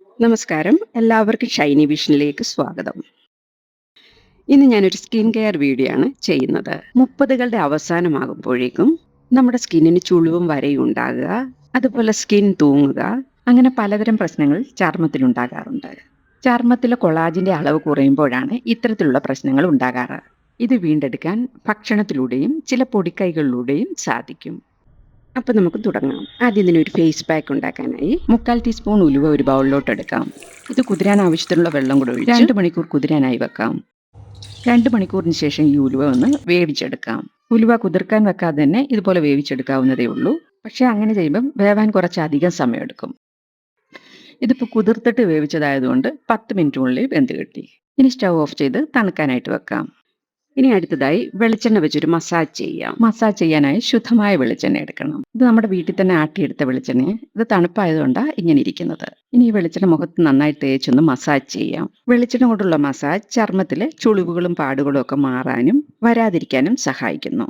നമസ്കാരം. എല്ലാവർക്കും ഷൈനി വിഷനിലേക്ക് സ്വാഗതം. ഇന്ന് ഞാനൊരു സ്കിൻ കെയർ വീഡിയോ ആണ് ചെയ്യുന്നത്. 30കളുടെ അവസാനമാകുമ്പോഴേക്കും നമ്മുടെ സ്കിന്നിന് ചുളിവും വരയും ഉണ്ടാകുക, അതുപോലെ സ്കിൻ തൂങ്ങുക, അങ്ങനെ പലതരം പ്രശ്നങ്ങൾ ചർമ്മത്തിലുണ്ടാകാറുണ്ട്. ചർമ്മത്തിലെ കൊളാജിന്റെ അളവ് കുറയുമ്പോഴാണ് ഇത്തരത്തിലുള്ള പ്രശ്നങ്ങൾ ഉണ്ടാകാറ്. ഇത് വീണ്ടെടുക്കാൻ ഭക്ഷണത്തിലൂടെയും ചില പൊടിക്കൈകളിലൂടെയും സാധിക്കും. അപ്പൊ നമുക്ക് തുടങ്ങാം. ആദ്യം ഇതിനൊരു ഫേസ് പാക്ക് ഉണ്ടാക്കാനായി 3/4 ടീസ്പൂൺ ഉലുവ ഒരു ബൗളിലോട്ട് എടുക്കാം. ഇത് കുതിരാൻ ആവശ്യത്തിനുള്ള വെള്ളം കൂടെ ഒഴിച്ച് 2 മണിക്കൂർ കുതിരാനായി വെക്കാം. 2 മണിക്കൂറിന് ശേഷം ഈ ഉലുവ ഒന്ന് വേവിച്ചെടുക്കാം. ഉലുവ കുതിർക്കാൻ വെക്കാതെ തന്നെ ഇതുപോലെ വേവിച്ചെടുക്കാവുന്നതേ ഉള്ളൂ. പക്ഷെ അങ്ങനെ ചെയ്യുമ്പം വേവാൻ കുറച്ചധികം സമയമെടുക്കും. ഇതിപ്പോൾ കുതിർത്തിട്ട് വേവിച്ചതായതുകൊണ്ട് 10 മിനിറ്റിനുള്ളിൽ വെന്ത് കിട്ടി. ഇനി സ്റ്റൗ ഓഫ് ചെയ്ത് തണുക്കാനായിട്ട് വെക്കാം. ഇനി അടുത്തതായി വെളിച്ചെണ്ണ വെച്ചൊരു മസാജ് ചെയ്യാം. മസാജ് ചെയ്യാനായി ശുദ്ധമായ വെളിച്ചെണ്ണ എടുക്കണം. ഇത് നമ്മുടെ വീട്ടിൽ തന്നെ ആട്ടിയെടുത്ത വെളിച്ചെണ്ണ. ഇത് തണുപ്പായതുകൊണ്ടാണ് ഇങ്ങനെ ഇരിക്കുന്നത്. ഇനി ഈ വെളിച്ചെണ്ണ മുഖത്ത് നന്നായി തേച്ചൊന്ന് മസാജ് ചെയ്യാം. വെളിച്ചെണ്ണ കൊണ്ടുള്ള മസാജ് ചർമ്മത്തിലെ ചുളിവുകളും പാടുകളും ഒക്കെ മാറാനും വരാതിരിക്കാനും സഹായിക്കുന്നു.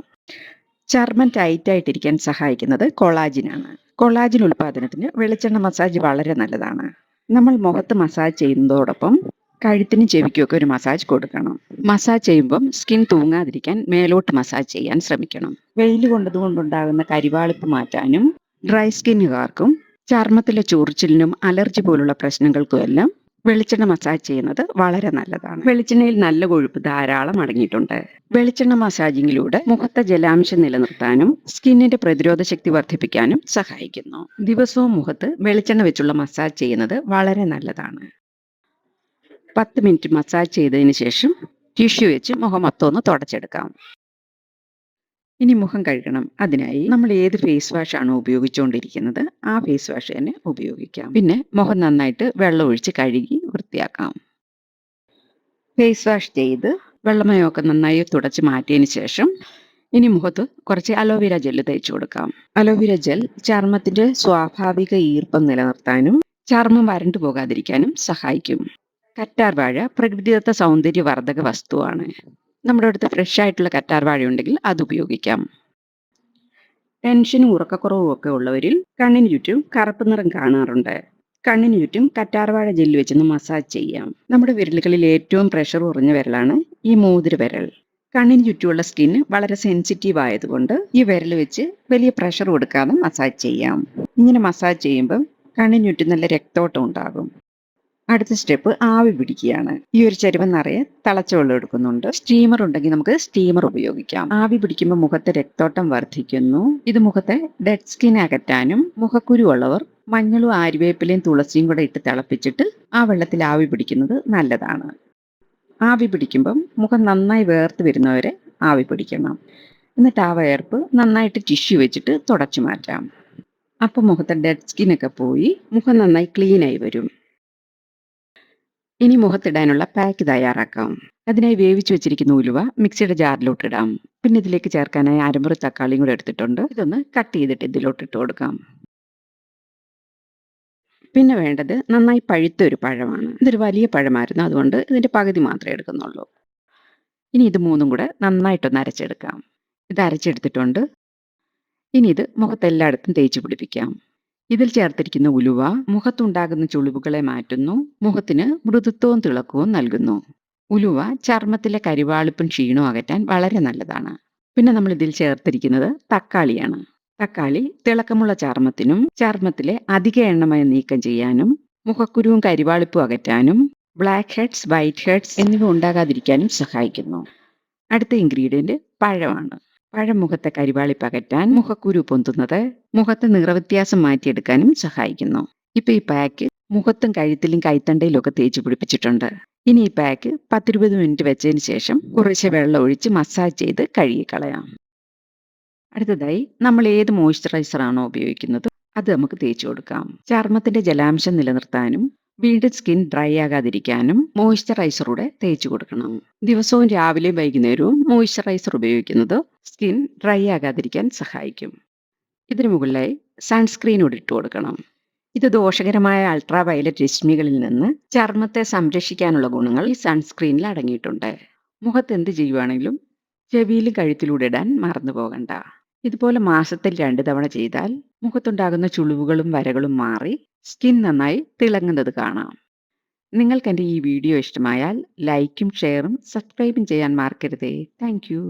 ചർമ്മം ടൈറ്റായിട്ടിരിക്കാൻ സഹായിക്കുന്നത് കൊളാജിനാണ്. കൊളാജിൻ ഉൽപ്പാദനത്തിന് വെളിച്ചെണ്ണ മസാജ് വളരെ നല്ലതാണ്. നമ്മൾ മുഖത്ത് മസാജ് ചെയ്യുന്നതോടൊപ്പം കഴുത്തിനും ചെവിക്കുമൊക്കെ ഒരു മസാജ് കൊടുക്കണം. മസാജ് ചെയ്യുമ്പം സ്കിൻ തൂങ്ങാതിരിക്കാൻ മേലോട്ട് മസാജ് ചെയ്യാൻ ശ്രമിക്കണം. വെയിൽ കൊണ്ടതുകൊണ്ടുണ്ടാകുന്ന കരിവാളിപ്പ് മാറ്റാനും ഡ്രൈ സ്കിന്നുകാർക്കും ചർമ്മത്തിലെ ചൊറിച്ചിലിനും അലർജി പോലുള്ള പ്രശ്നങ്ങൾക്കും എല്ലാം വെളിച്ചെണ്ണ മസാജ് ചെയ്യുന്നത് വളരെ നല്ലതാണ്. വെളിച്ചെണ്ണയിൽ നല്ല കൊഴുപ്പ് ധാരാളം അടങ്ങിയിട്ടുണ്ട്. വെളിച്ചെണ്ണ മസാജിങ്ങിലൂടെ മുഖത്തെ ജലാംശം നിലനിർത്താനും സ്കിന്നിന്റെ പ്രതിരോധ ശക്തി വർദ്ധിപ്പിക്കാനും സഹായിക്കുന്നു. ദിവസവും മുഖത്ത് വെളിച്ചെണ്ണ വെച്ചുള്ള മസാജ് ചെയ്യുന്നത് വളരെ നല്ലതാണ്. 10 മിനിറ്റ് മസാജ് ചെയ്തതിന് ശേഷം ടിഷ്യൂ വെച്ച് മുഖം മൊത്തം ഒന്ന് തുടച്ചെടുക്കാം. ഇനി മുഖം കഴുകണം. അതിനായി നമ്മൾ ഏത് ഫേസ് വാഷ് ആണോ ഉപയോഗിച്ചുകൊണ്ടിരിക്കുന്നത് ആ ഫേസ് വാഷ് തന്നെ ഉപയോഗിക്കാം. പിന്നെ മുഖം നന്നായിട്ട് വെള്ളം ഒഴിച്ച് കഴുകി വൃത്തിയാക്കാം. ഫേസ് വാഷ് ചെയ്ത് വെള്ളമയമൊക്കെ നന്നായി തുടച്ച് മാറ്റിയതിന് ശേഷം ഇനി മുഖത്ത് കുറച്ച് അലോവേര ജെല്ല് തേച്ച് കൊടുക്കാം. അലോവേര ജെൽ ചർമ്മത്തിന്റെ സ്വാഭാവിക ഈർപ്പം നിലനിർത്താനും ചർമ്മം വരണ്ടു പോകാതിരിക്കാനും സഹായിക്കും. കറ്റാർ വാഴ പ്രകൃതിദത്ത സൗന്ദര്യവർദ്ധക വസ്തുവാണ്. നമ്മുടെ അടുത്ത് ഫ്രഷ് ആയിട്ടുള്ള കറ്റാർ വാഴ ഉണ്ടെങ്കിൽ അത് ഉപയോഗിക്കാം. ടെൻഷനും ഉറക്കക്കുറവും ഒക്കെ ഉള്ളവരിൽ കണ്ണിന് ചുറ്റും കറുപ്പ് നിറം കാണാറുണ്ട്. കണ്ണിന് ചുറ്റും കറ്റാർ വാഴ ജെല്ല് വെച്ചൊന്ന് മസാജ് ചെയ്യാം. നമ്മുടെ വിരലുകളിൽ ഏറ്റവും പ്രഷർ കുറഞ്ഞ വിരലാണ് ഈ മോതിര വിരൽ. കണ്ണിന് ചുറ്റുമുള്ള സ്കിന്ന് വളരെ സെൻസിറ്റീവ് ആയതുകൊണ്ട് ഈ വിരൽ വെച്ച് വലിയ പ്രഷർ കൊടുക്കാതെ മസാജ് ചെയ്യാം. ഇങ്ങനെ മസാജ് ചെയ്യുമ്പം കണ്ണിന് ചുറ്റും നല്ല രക്തോട്ടം ഉണ്ടാകും. അടുത്ത സ്റ്റെപ്പ് ആവി പിടിക്കുകയാണ്. ഈ ഒരു ചരുവം നിറയെ തിളച്ച വെള്ളം എടുക്കുന്നുണ്ട്. സ്റ്റീമർ ഉണ്ടെങ്കിൽ നമുക്ക് സ്റ്റീമർ ഉപയോഗിക്കാം. ആവി പിടിക്കുമ്പോൾ മുഖത്തെ രക്തോട്ടം വർദ്ധിക്കുന്നു. ഇത് മുഖത്തെ ഡെഡ് സ്കിൻ അകറ്റാനും മുഖക്കുരു ഉള്ളവർ മഞ്ഞളും ആര്യവേപ്പിലയും തുളസിയും കൂടെ ഇട്ട് തിളപ്പിച്ചിട്ട് ആ വെള്ളത്തിൽ ആവി പിടിക്കുന്നത് നല്ലതാണ്. ആവി പിടിക്കുമ്പം മുഖം നന്നായി വേർത്ത് വരുന്നവരെ ആവി പിടിക്കണം. എന്നിട്ട് ആ വേർപ്പ് നന്നായിട്ട് ടിഷ്യൂ വെച്ചിട്ട് തുടച്ചു മാറ്റാം. അപ്പം മുഖത്തെ ഡെഡ് സ്കിന്നൊക്കെ പോയി മുഖം നന്നായി ക്ലീനായി വരും. ഇനി മുഖത്തിടാനുള്ള പാക്ക് തയ്യാറാക്കാം. അതിനായി വേവിച്ചു വെച്ചിരിക്കുന്ന ഉലുവ മിക്സിയുടെ ജാറിലോട്ട് ഇടാം. പിന്നെ ഇതിലേക്ക് ചേർക്കാനായി അരമുറി തക്കാളിയും കൂടെ എടുത്തിട്ടുണ്ട്. ഇതൊന്ന് കട്ട് ചെയ്തിട്ട് ഇതിലോട്ട് ഇട്ട് കൊടുക്കാം. പിന്നെ വേണ്ടത് നന്നായി പഴുത്ത ഒരു പഴമാണ്. ഇതൊരു വലിയ പഴമായിരുന്നു, അതുകൊണ്ട് ഇതിന്റെ പകുതി മാത്രമേ എടുക്കുന്നുള്ളൂ. ഇനി ഇത് മൂന്നും കൂടെ നന്നായിട്ടൊന്ന് അരച്ചെടുക്കാം. ഇത് അരച്ചെടുത്തിട്ടുണ്ട്. ഇനി ഇത് മുഖത്തെല്ലായിടത്തും തേച്ച് പിടിപ്പിക്കാം. ഇതിൽ ചേർത്തിരിക്കുന്ന ഉലുവ മുഖത്തുണ്ടാകുന്ന ചുളിവുകളെ മാറ്റുന്നു, മുഖത്തിന് മൃദുത്വവും തിളക്കവും നൽകുന്നു. ഉലുവ ചർമ്മത്തിലെ കരിവാളിപ്പും ക്ഷീണവും അകറ്റാൻ വളരെ നല്ലതാണ്. പിന്നെ നമ്മൾ ഇതിൽ ചേർത്തിരിക്കുന്നത് തക്കാളിയാണ്. തക്കാളി തിളക്കമുള്ള ചർമ്മത്തിനും ചർമ്മത്തിലെ അധിക എണ്ണമയം നീക്കം ചെയ്യാനും മുഖക്കുരുവും കരിവാളിപ്പും അകറ്റാനും ബ്ലാക്ക് ഹെഡ്സ്, വൈറ്റ് ഹെഡ്സ് എന്നിവ ഉണ്ടാകാതിരിക്കാനും സഹായിക്കുന്നു. അടുത്ത ഇൻഗ്രീഡിയന്റ് പഴമാണ്. പഴം മുഖത്തെ കരിവാളിപ്പ് അകറ്റാൻ, മുഖക്കുരു പൊന്തുന്നത്, മുഖത്തെ നിറവ്യത്യാസം മാറ്റിയെടുക്കാനും സഹായിക്കുന്നു. ഇപ്പൊ ഈ പാക്ക് മുഖത്തും കഴുത്തിലും കൈത്തണ്ടയിലും ഒക്കെ തേച്ച് പിടിപ്പിച്ചിട്ടുണ്ട്. ഇനി ഈ പാക്ക് 10-20 മിനിറ്റ് വെച്ചതിന് ശേഷം കുറച്ച് വെള്ളം ഒഴിച്ച് മസാജ് ചെയ്ത് കഴുകിക്കളയാം. അടുത്തതായി നമ്മൾ ഏത് മോയ്സ്ചറൈസർ ആണോ ഉപയോഗിക്കുന്നത് അത് നമുക്ക് തേച്ചു കൊടുക്കാം. ചർമ്മത്തിന്റെ ജലാംശം നിലനിർത്താനും വീണ്ടും സ്കിൻ ഡ്രൈ ആകാതിരിക്കാനും മോയ്സ്ചറൈസറൂടെ തേച്ചു കൊടുക്കണം. ദിവസവും രാവിലെയും വൈകുന്നേരവും മോയ്സ്ചറൈസർ ഉപയോഗിക്കുന്നത് സ്കിൻ ഡ്രൈ ആകാതിരിക്കാൻ സഹായിക്കും. ഇതിനു മുകളിലായി സൺസ്ക്രീനോട് ഇട്ട് കൊടുക്കണം. ഇത് ദോഷകരമായ അൾട്രാ വയലറ്റ് രശ്മികളിൽ നിന്ന് ചർമ്മത്തെ സംരക്ഷിക്കാനുള്ള ഗുണങ്ങൾ ഈ സൺസ്ക്രീനിൽ അടങ്ങിയിട്ടുണ്ട്. മുഖത്ത് എന്ത് ചെയ്യുവാണെങ്കിലും ചെവിയിലും കഴുത്തിലൂടെ ഇടാൻ മറന്നു പോകണ്ട. ഇതുപോലെ മാസത്തിൽ 2 തവണ ചെയ്താൽ മുഖത്തുണ്ടാകുന്ന ചുളിവുകളും വരകളും മാറി സ്കിൻ നന്നായി തിളങ്ങുന്നത് കാണാം. നിങ്ങൾക്ക് എൻ്റെ ഈ വീഡിയോ ഇഷ്ടമായാൽ ലൈക്കും ഷെയറും സബ്സ്ക്രൈബും ചെയ്യാൻ മറക്കരുതേ. Thank you.